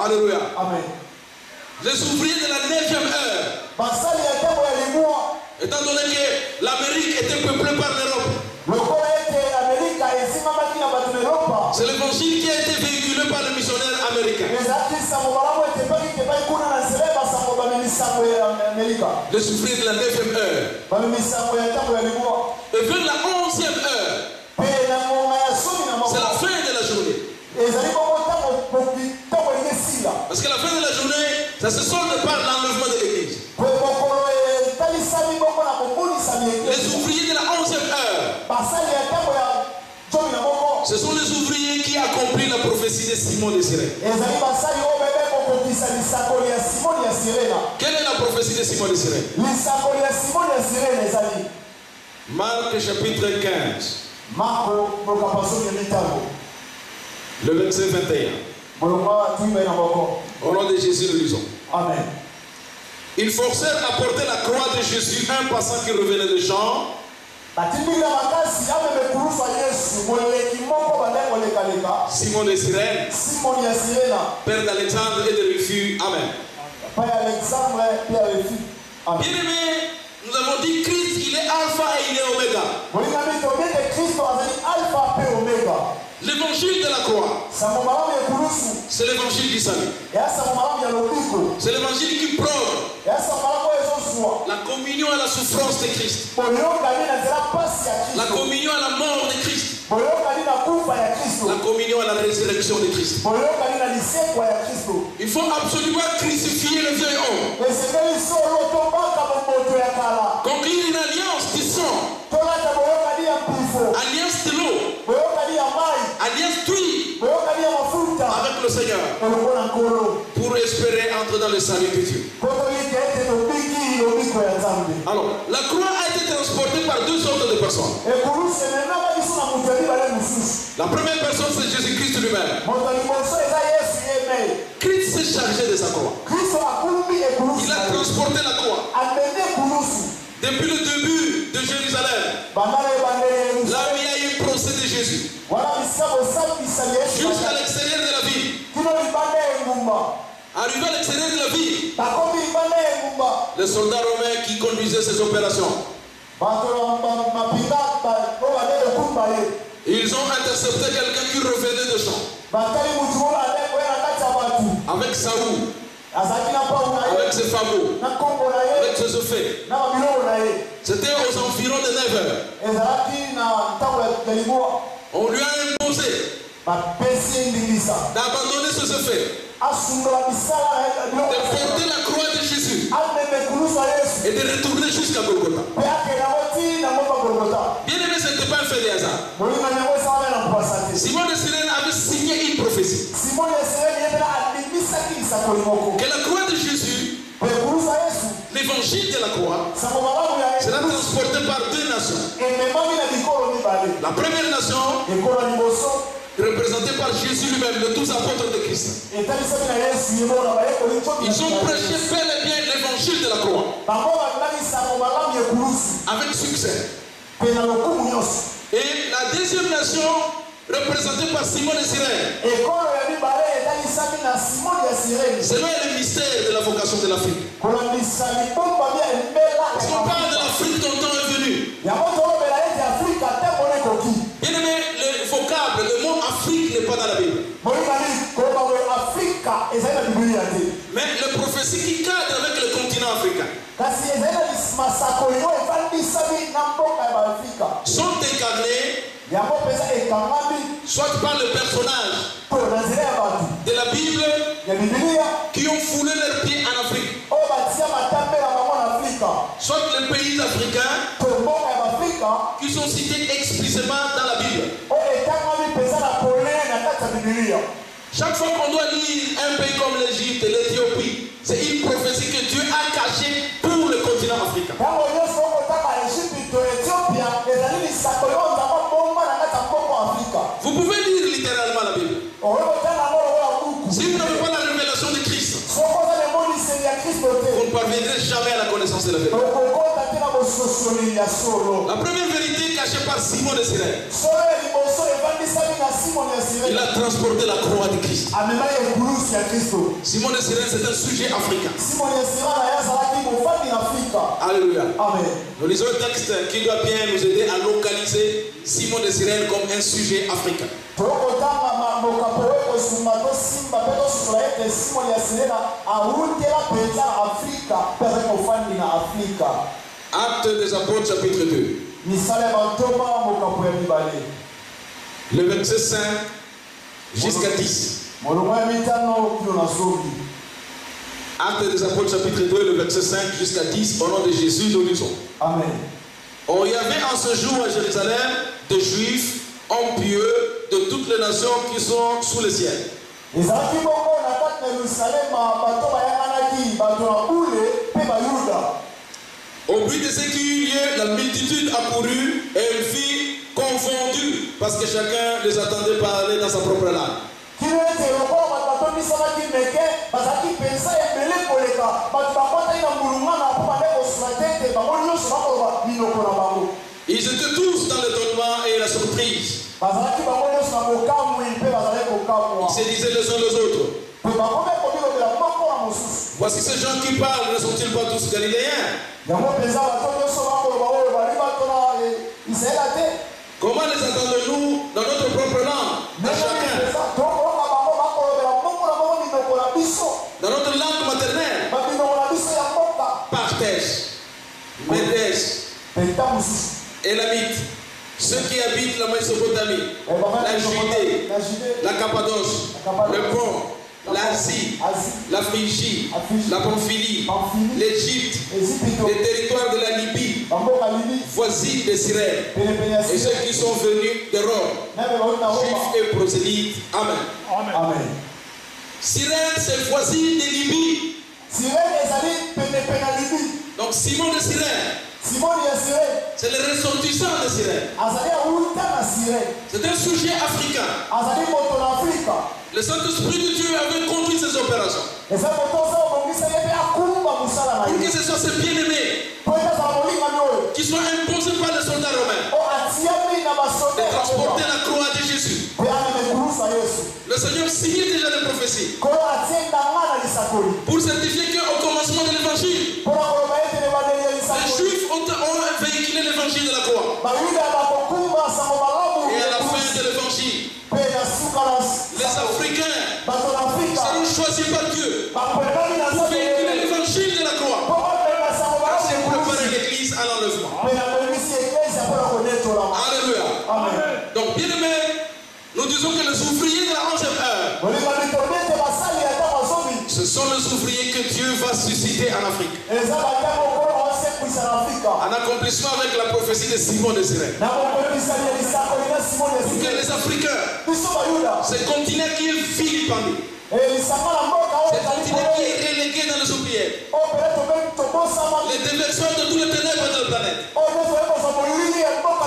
Alléluia. Amen. Les ouvriers de la 9e heure, étant donné que l'Amérique était peuplée par l'Europe, c'est l'évangile qui a été véhiculé par les missionnaires américains. Les ouvriers de la 9e heure. Et vers la 11e heure, c'est la fin de la journée. Parce que la fin de la journée, ça se solde par l'enlèvement de l'église. Les ouvriers de la 11e heure, ce sont les ouvriers qui accomplissent la prophétie de Simon de Cyrène. Quelle est la prophétie de Simon de Cyrène? Marc chapitre 15. Le verset 21. Au nom de Jésus, nous lisons. Amen. Ils forcèrent à porter la croix de Jésus un passant qui revenait de champ. Simon de Cyrène, père d'Alexandre et de Rufus. Amen. Bien-aimé, nous avons dit Christ, il est alpha et il est oméga. L'évangile de la croix, c'est l'évangile du salut. C'est l'évangile qui prône la communion à la souffrance de Christ, la communion à la mort de Christ. La communion à la résurrection de Christ. Il faut absolument crucifier le vieil homme. Conclure une alliance du sang. Alliance de l'eau. Alliance d'huile. Avec le Seigneur. Pour espérer entrer dans le salut de Dieu. Alors, la croix a été transportée par deux sortes de personnes. La première personne, c'est Jésus-Christ lui-même. Christ s'est chargé de sa croix. Il a transporté la croix. Depuis le début de Jérusalem, là où il y a eu le procès de Jésus, jusqu'à l'extérieur de la ville. Arrivé à l'extérieur de la ville, les soldats romains qui conduisaient ces opérations, ils ont intercepté quelqu'un qui revenait de champ. Avec Saoul, avec ses fagots, avec ses effets. C'était aux environs de 9 heures. On lui a imposé d'abandonner ses effets, de porter la croix de Jésus et de retourner jusqu'à Golgotha. Bien aimé, ce n'était pas un fait de hasard. Simon de Cyrène avait signé une prophétie que la croix de Jésus, l'évangile de la croix, sera transporté par deux nations. La première nation, représentée par Jésus lui-même, le 12 apôtres de Christ. Ils ont prêché bel et bien l'évangile de la croix avec succès. Et la deuxième nation, représentée par Simon de Cyrène, c'est là le mystère de la vocation de l'Afrique. Parce qu'on parle de l'Afrique dont on est venu. Bien aimé, le vocable, le mot Afrique n'est pas dans la Bible. Mais le prophétie qui cadre avec le continent africain sont incarnés soit par le personnage de la Bible qui ont foulé leurs pieds en Afrique, soit les pays africains qui sont cités explicitement dans la Bible. Chaque fois qu'on doit lire un pays comme l'Égypte, l'Éthiopie, c'est une prophétie que Dieu a cachée pour le continent africain. Vous pouvez lire littéralement la Bible. Si vous n'avez pas la révélation de Christ, vous ne parviendrez jamais à la connaissance de la vérité. La première vérité cachée par Simon de Cyrène, il a transporté la croix de Christ. Simon de Cyrène, c'est un sujet africain. Alléluia. Nous lisons un texte qui doit bien nous aider à localiser Simon de Cyrène comme un sujet africain. Actes des Apôtres, chapitre 2. Le verset 5 jusqu'à 10. Actes des Apôtres, chapitre 2, le verset 5 jusqu'à 10. Au nom de Jésus, nous lisons. Amen. Or, il y avait en ce jour à Jérusalem des Juifs, hommes pieux de toutes les nations qui sont sous le ciel. Au but de ce qui eut lieu, la multitude accourut et elle fut confondue parce que chacun les attendait parler dans sa propre langue. Ils étaient tous dans l'étonnement et la surprise. Ils se disaient les uns les autres: voici ces gens qui parlent, ne sont-ils pas tous galiléens? Comment les attendons-nous dans notre propre langue, à chacun, dans notre langue maternelle? Parthèse, Médès, Élamite, Ceux qui habitent la Mésopotamie, la Judée, la Cappadoce, le Pont, l'Asie, la Phrygie, la Pamphylie, l'Égypte, les territoires de la Libye, voisine de Cyrène, et ceux qui sont venus de Rome, juifs et prosélytes. Amen. Amen. Cyrène, c'est voisine de Libye. Donc Simon de Cyrène, c'est le ressortissant de Cyrène. C'est un sujet africain. Le Saint-Esprit de Dieu avait conduit ces opérations. Pour que ce soit ces bien-aimés qui soient imposés par les soldats romains de transporter la croix de Jésus. Le Seigneur signait déjà les prophéties pour certifier qu'au commencement de l'évangile, les Juifs ont véhiculé l'évangile de la croix. Et à la fin de l'évangile, les Africains seront choisis par Dieu pour véhiculer l'évangile de la croix. C'est préparer l'église à l'enlèvement. Alléluia. Donc, bien aimé, nous disons que les ouvriers de la 11e heure, ce sont les ouvriers que Dieu va susciter en Afrique. En accomplissement avec la prophétie de Simon de Cyrène. Pour que les Africains, ce continent qui est vilipendé, ce continent qui est relégué dans les oubliettes, les déverseurs de tous les ténèbres de la planète,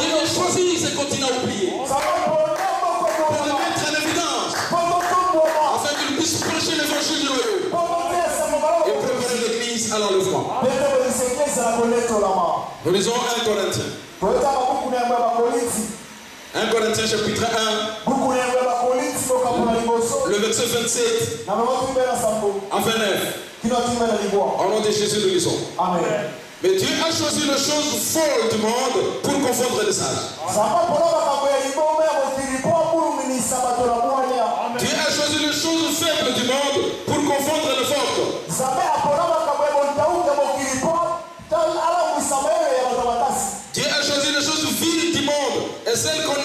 Dieu a choisi ce continent oublié pour le mettre en évidence, afin qu'il puisse prêcher l'évangile du royaume et préparer l'église à l'enlèvement. Nous lisons 1 Corinthiens. 1 Corinthiens chapitre 1, le verset 27 à 29. Au nom de Jésus, nous lisons. Amen. Mais Dieu a choisi les choses folles du monde pour confondre les sages. Dieu a choisi les choses faibles du monde pour confondre les fortes. Dieu a choisi les choses viles du monde et celles qu'on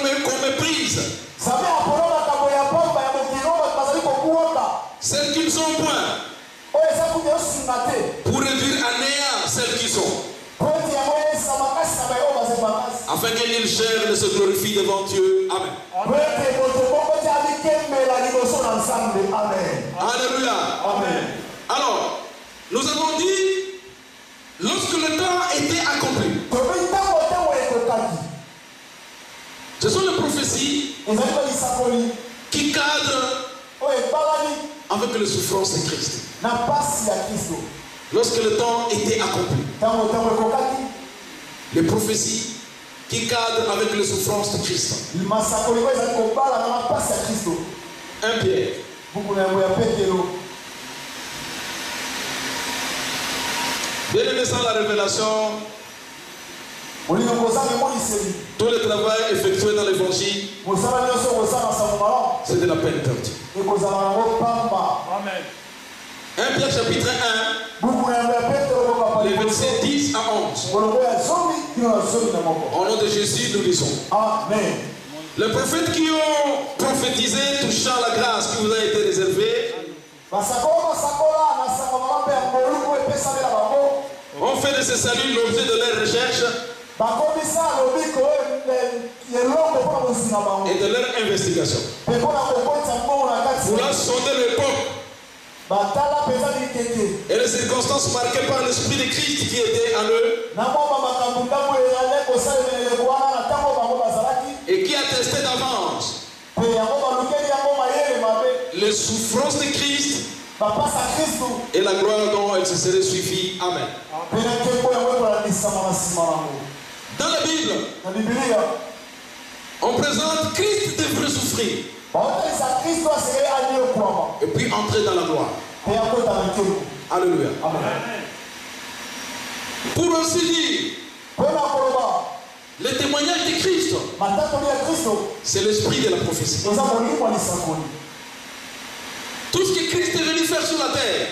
méprise, celles qui ne sont point, pour réduire à néant celles qui sont, afin que nul chair ne se glorifie devant Dieu. Amen. Alléluia. Amen. Alors, nous avons dit, lorsque le temps était accompli, ce sont les prophéties qui cadrent avec les souffrances de Christ. Lorsque le temps était accompli, les prophéties qui cadrent avec les souffrances de Christ. 1 Pierre. Bien aimé, sans la révélation, tout le travail effectué dans l'évangile, c'est de la peine perdue. Amen. 1 Pierre chapitre 1, les versets 10 à 11. Au nom de Jésus, nous lisons. Amen. Les prophètes qui ont prophétisé touchant la grâce qui vous a été réservée ont fait de ce salut l'objet de leur recherche et de leur investigation. Voulant sonder l'époque et les circonstances marquées par l'esprit de Christ qui était en eux et qui attestait d'avance les souffrances de Christ et la gloire dont elle se serait suivie. Amen. Dans la Bible, on présente Christ devrait souffrir et puis entrer dans la gloire. Alléluia. Pour ainsi dire, le témoignage de Christ, c'est l'esprit de la prophétie. Tout ce que Christ est venu faire sur la terre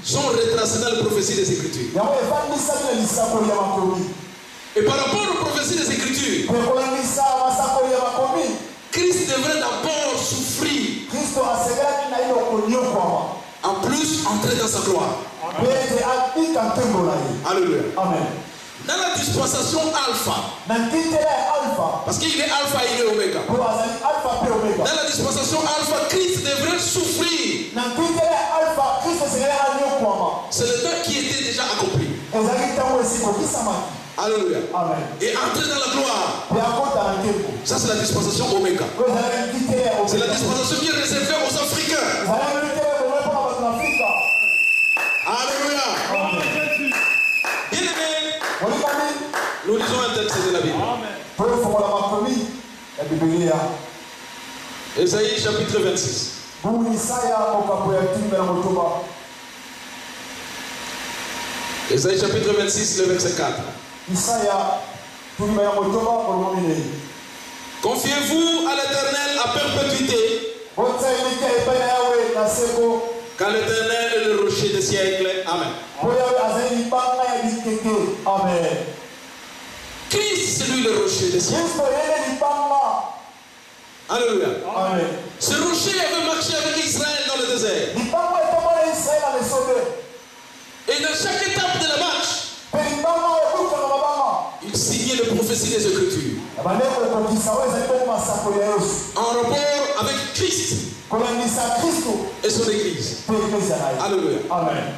sont retracés dans les prophéties des Écritures. Et par rapport aux prophéties des Écritures, Christ devrait d'abord souffrir, en plus entrer dans sa gloire. Alléluia. Amen. Dans la dispensation alpha, parce qu'il est alpha et il est oméga. Dans la dispensation alpha, Christ devrait souffrir. C'est le temps qui était déjà accompli. Alléluia. Amen. Et entrer dans la gloire. Ça c'est la dispensation oméga. C'est la dispensation qui est réservée aux Africains. Alléluia. Bien aimé, nous lisons un texte de la Bible. Ésaïe chapitre 26. Ésaïe chapitre 26, le verset 4. Confiez-vous à l'Éternel à perpétuité, car l'Éternel est le rocher des siècles. Amen. Christ, c'est lui le rocher des siècles. Alléluia. Amen. Ce rocher avait marché avec Israël dans le désert. Et dans chaque étape de la marche, il signait les prophéties des Écritures. En rapport avec Christ et son Église. Alléluia. Amen.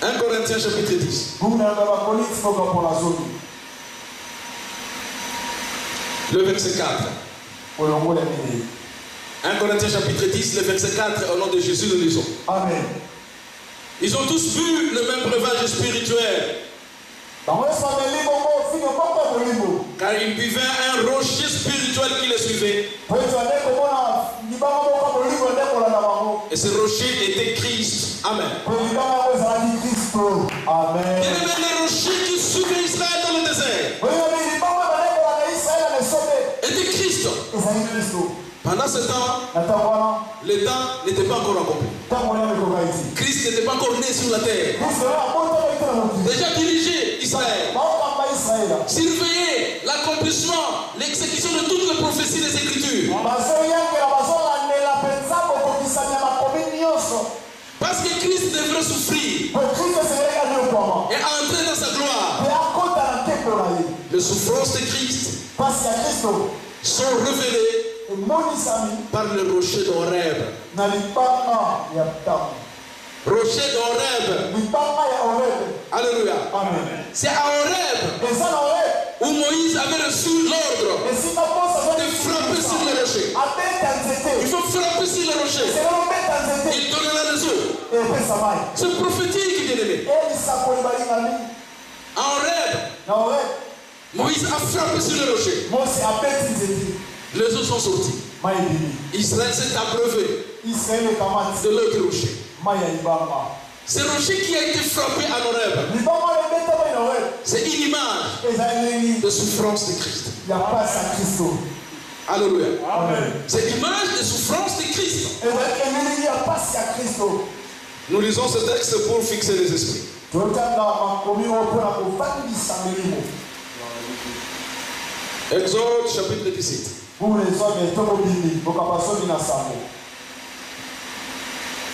1 Corinthiens chapitre 10. Le verset 4. 1 Corinthiens chapitre 10, le verset 4, au nom de Jésus, nous lisons. Amen. Ils ont tous vu le même breuvage spirituel, car ils buvaient un rocher spirituel qui les suivait. Et ce rocher était Christ. Amen. Amen. Il y avait les rochers qui suivaient Israël dans le désert. Était Christ. Pendant ce temps, le temps n'était pas encore accompli. Christ n'était pas encore né sur la terre. Déjà dirigé Israël. Surveiller l'accomplissement, l'exécution de toutes les prophéties des Écritures. Parce que Christ devrait souffrir et entrer dans sa gloire. Les souffrances de Christ sont révélées par le rocher d'Horeb. Rocher d'Horeb. Alléluia. C'est à Horeb où Moïse avait reçu l'ordre de frapper sur le rocher. Il faut frapper sur le rocher. Il donnera les eaux. C'est prophétique, bien aimé. À Horeb, Moïse a frappé sur le rocher. Les eaux sont sorties. Israël s'est abreuvé de l'autre rocher. Ce rocher qui a été frappé à Horeb, c'est une image de souffrance de Christ. Alléluia. C'est l'image de souffrance de Christ. Nous lisons ce texte pour fixer les esprits. Exode chapitre 17.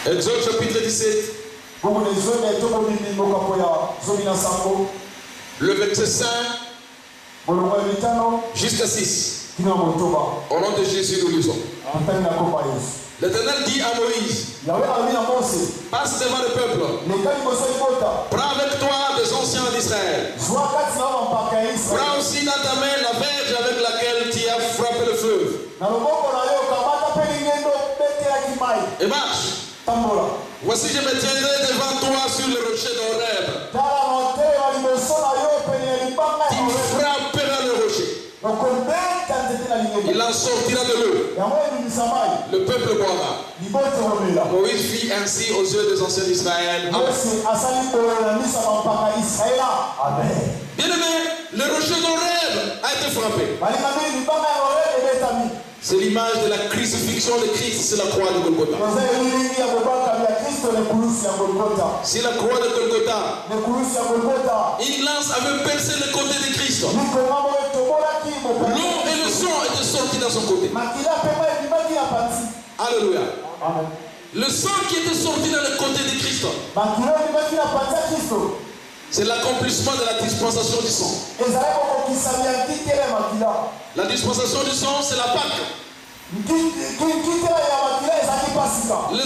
Exode chapitre 17. Le verset 5 jusqu'à 6. Au nom de Jésus, nous lisons. L'Éternel dit à Moïse, passe devant le peuple, prends avec toi des anciens d'Israël, prends aussi dans ta main la verge avec laquelle tu as frappé le fleuve, et marche. Voici, je me tiendrai devant toi sur le rocher d'Horeb. Tu frapperas le rocher. Il en sortira de l'eau. Le peuple boira. Moïse fit ainsi aux yeux des anciens d'Israël. Bien aimé, le rocher d'Horeb a été frappé. C'est l'image de la crucifixion de Christ sur la croix de Golgotha. Si la croix de Golgotha, une lance avait percé le côté de Christ, l'eau et le sang étaient sortis dans son côté. Alléluia. Le sang qui était sorti dans le côté de Christ, c'est l'accomplissement de la dispensation du sang. La dispensation du sang, c'est la Pâque. Le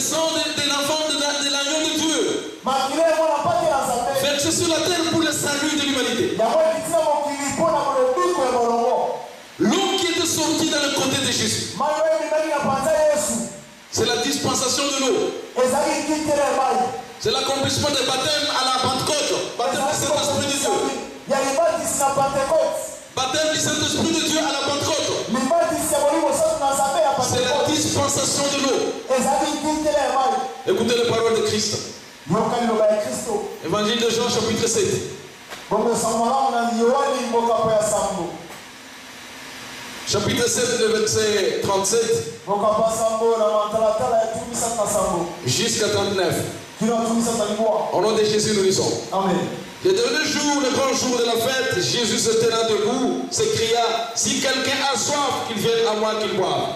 sang de l'enfant de l'agneau de Dieu, versé sur la terre pour le salut de l'humanité. L'eau qui était sortie dans le côté de Jésus, c'est la dispensation de l'eau. C'est l'accomplissement des baptêmes à la Pentecôte. Baptême du Saint-Esprit de Dieu. Baptême du Saint-Esprit de Dieu à la Pentecôte. C'est la dispensation de l'eau. Écoutez les paroles de Christ. Évangile de Jean chapitre 7. Chapitre 7, le verset 37 jusqu'à 39. Au nom de Jésus, nous lisons. Amen. Le dernier jour, le grand jour de la fête, Jésus se tenant debout, s'écria, si quelqu'un a soif, qu'il vienne à moi, qu'il boive.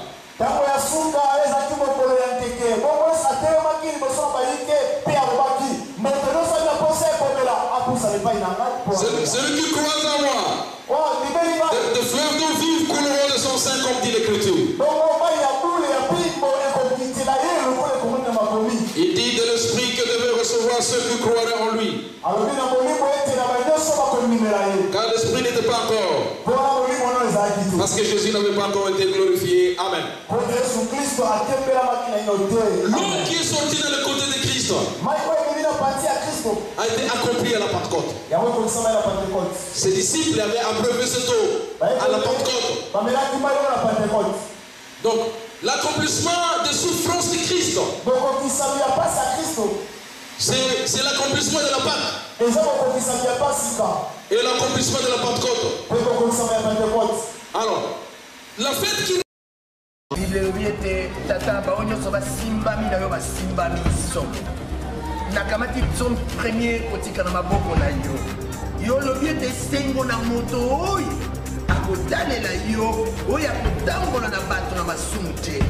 Celui qui croit en moi, de fleuves d'eau vive couleront de son sein, comme dit l'Écriture. Il dit de l'esprit que devait recevoir ceux qui croiraient en lui. Car l'esprit n'était pas encore. Parce que Jésus n'avait pas encore été glorifié. Amen. L'eau qui est sortie dans le côté de Christ a été accomplie à la Pentecôte. Ses disciples avaient abreuvé cette eau à la Pentecôte. Donc, l'accomplissement des souffrances de Christ, c'est l'accomplissement de la Pâque et l'accomplissement de la Pentecôte. Alors, la fête qui nakamati son premier kotika na maboko na yo yo lobi ete sengo na moto oyo akotalela yo oyo akotambola na bato na masumu te.